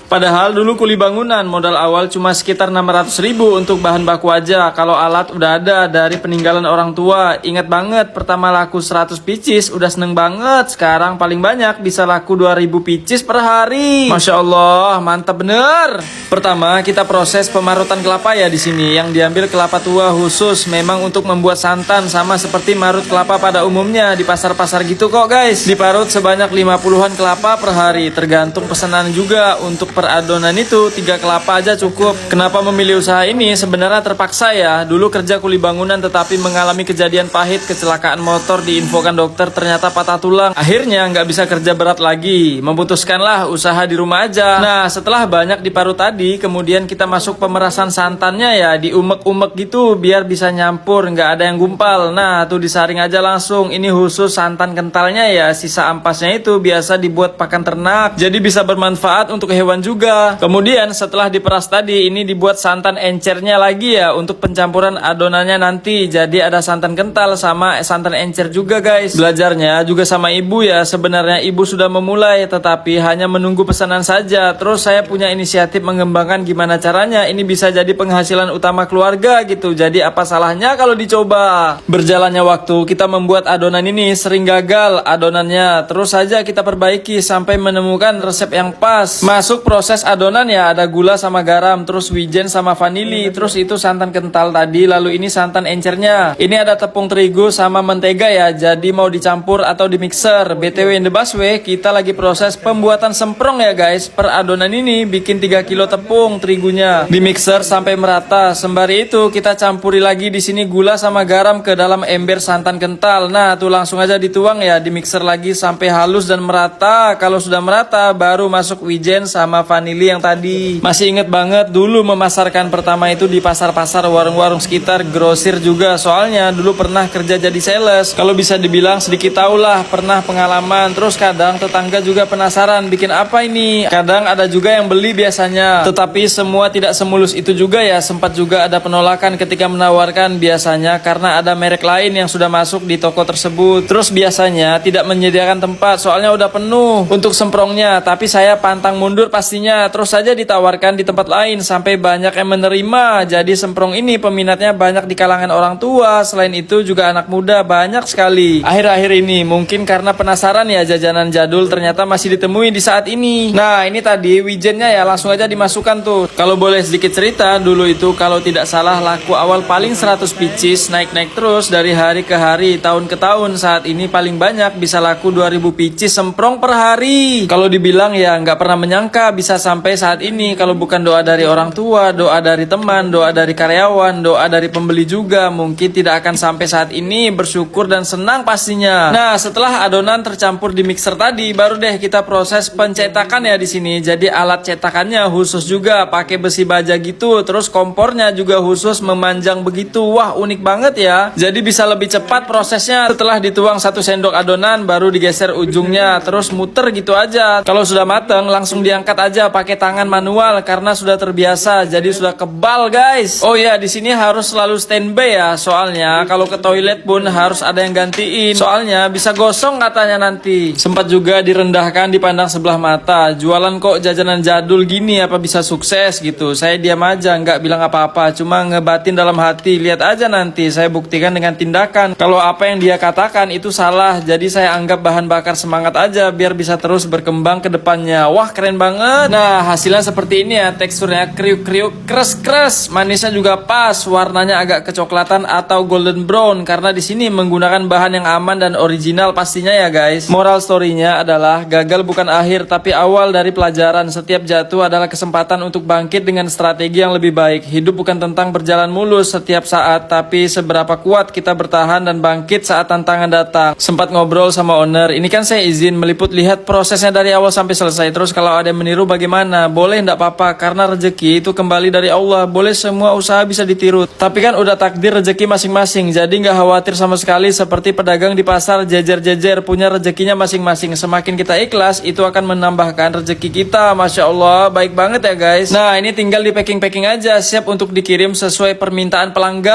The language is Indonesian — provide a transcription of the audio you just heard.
Padahal dulu kuli bangunan modal awal cuma sekitar 600.000 untuk bahan baku aja. Kalau alat udah ada dari peninggalan orang tua. Ingat banget pertama laku 100 pieces udah seneng banget. Sekarang paling banyak bisa laku 2000 pieces per hari. Masya Allah, mantap bener. Pertama kita proses pemarutan kelapa ya di sini. Yang diambil kelapa tua khusus memang untuk membuat santan, sama seperti marut kelapa pada umumnya di pasar-pasar gitu kok guys. Diparut sebanyak 50-an kelapa per hari, tergantung pesanan juga. Untuk per adonan itu 3 kelapa aja cukup. Kenapa memilih usaha ini? Sebenarnya terpaksa ya. Dulu kerja kuli bangunan tetapi mengalami kejadian pahit, kecelakaan motor, diinfokan dokter ternyata patah tulang. Akhirnya nggak bisa kerja berat lagi, memutuskanlah usaha di rumah aja. Nah setelah banyak diparut tadi, kemudian kita masuk pemerasan santannya ya, diumek-umek gitu biar bisa nyampur, nggak ada yang gumpal. Nah tuh disaring aja langsung. Ini khusus santan kentalnya ya, sisa ampasnya itu biasa dibuat pakan ternak, jadi bisa bermanfaat untuk hewan juga. Kemudian setelah diperas tadi, ini dibuat santan encernya lagi ya untuk pencampuran adonannya nanti. Jadi ada santan kental sama santan encer juga guys. Belajarnya juga sama ibu ya. Sebenarnya ibu sudah memulai tetapi hanya menunggu pesanan saja. Terus saya punya inisiatif mengembangkan gimana caranya ini bisa jadi penghasilan utama keluarga gitu. Jadi apa salahnya kalau dicoba. Berjalannya waktu kita membuat adonan ini sering gagal adonannya. Terus saja kita perbaiki sampai menemukan resep yang pas. Masuk proses adonan ya, ada gula sama garam, terus wijen sama vanili, terus itu santan kental tadi, lalu ini santan encernya. Ini ada tepung terigu sama mentega ya, jadi mau dicampur atau di mixer. BTW in the busway, kita lagi proses pembuatan semprong ya guys. Per adonan ini bikin 3 kilo tepung terigunya, di mixer sampai merata. Sembari itu kita campuri lagi di sini gula sama garam ke dalam ember santan kental. Nah tuh langsung aja dituang ya, di mixer lagi sampai halus dan merata. Kalau sudah merata baru masuk wijen sama vanili yang tadi. Masih inget banget dulu memasarkan pertama itu di pasar-pasar, warung-warung sekitar, grosir juga. Soalnya dulu pernah kerja jadi sales. Kalau bisa dibilang sedikit tahulah, pernah pengalaman. Terus kadang tetangga juga penasaran bikin apa ini. Kadang ada juga yang beli biasanya. Tetapi semua tidak semulus itu juga ya. Sempat juga ada penolakan ketika menawarkan biasanya karena ada merek lain yang sudah masuk di toko tersebut. Terus biasanya tidak menyediakan tempat soalnya udah penuh untuk semprongnya. Tapi saya pantang mundur pastinya. Terus saja ditawarkan di tempat lain sampai banyak yang menerima. Jadi semprong ini peminatnya banyak di kalangan orang tua. Selain itu juga anak muda banyak sekali. Akhir-akhir ini mungkin karena penasaran ya, jajanan jadul ternyata masih ditemui di saat ini. Nah ini tadi wijennya ya, langsung aja dimasukkan tuh. Kalau boleh sedikit cerita, dulu itu kalau tidak salah laku awal paling 100 pieces, naik-naik terus dari hari ke hari, tahun ke tahun. Saat ini paling banyak bisa laku 2000 pieces semprong per hari. Kalau dibilang ya nggak pernah menyangka bisa sampai saat ini. Kalau bukan doa dari orang tua, doa dari teman, doa dari karyawan, doa dari pembeli juga, mungkin tidak akan sampai saat ini. Bersyukur dan senang pastinya. Nah setelah adonan tercampur di mixer tadi, baru deh kita proses pencetakan ya di sini. Jadi alat cetakannya khusus juga, pakai besi baja gitu. Terus kompornya juga khusus memanjang begitu. Wah unik banget ya. Jadi bisa lebih cepat prosesnya. Setelah dituang 1 sendok adonan, baru digeser ujungnya, terus muter gitu aja. Kalau sudah mateng langsung diangkat aja pakai tangan manual karena sudah terbiasa. Jadi sudah kebal guys. Oh ya, di sini harus selalu standby ya. Soalnya kalau ke toilet pun harus ada yang gantiin. Soalnya bisa gosong katanya nanti. Sempat juga direndahkan, dipandang sebelah mata. Jualan kok jajanan jadul gini, apa bisa sukses gitu. Saya diam aja, nggak bilang apa-apa. Cuma ngebatin dalam hati. Lihat aja nanti saya buktikan dengan tindakan. Kalau apa yang dia katakan itu salah. Jadi saya anggap bahan bakar semangat aja biar bisa terus berkembang ke depannya. Wah keren banget. Nah hasilnya seperti ini ya, teksturnya kriuk-kriuk, kres-kres, manisnya juga pas, warnanya agak kecoklatan atau golden brown karena di sini menggunakan bahan yang aman dan original pastinya ya guys. Moral story-nya adalah gagal bukan akhir tapi awal dari pelajaran. Setiap jatuh adalah kesempatan untuk bangkit dengan strategi yang lebih baik. Hidup bukan tentang berjalan mulus setiap saat, tapi seberapa kuat kita bertahan dan bangkit saat tantangan datang. Sempat ngobrol sama owner, ini kan saya izin meliput lihat prosesnya dari awal sampai selesai. Terus kalau ada yang meniru bagaimana? Boleh enggak apa-apa karena rezeki itu kembali dari Allah. Boleh semua usaha bisa ditiru. Tapi kan udah takdir rezeki masing-masing. Jadi nggak khawatir sama sekali seperti pedagang di pasar jejer-jejer punya rezekinya masing-masing. Semakin kita ikhlas itu akan menambahkan rezeki kita. Masya Allah, baik banget ya guys. Nah ini tinggal di packing-packing aja, siap untuk dikirim sesuai permintaan pelanggan.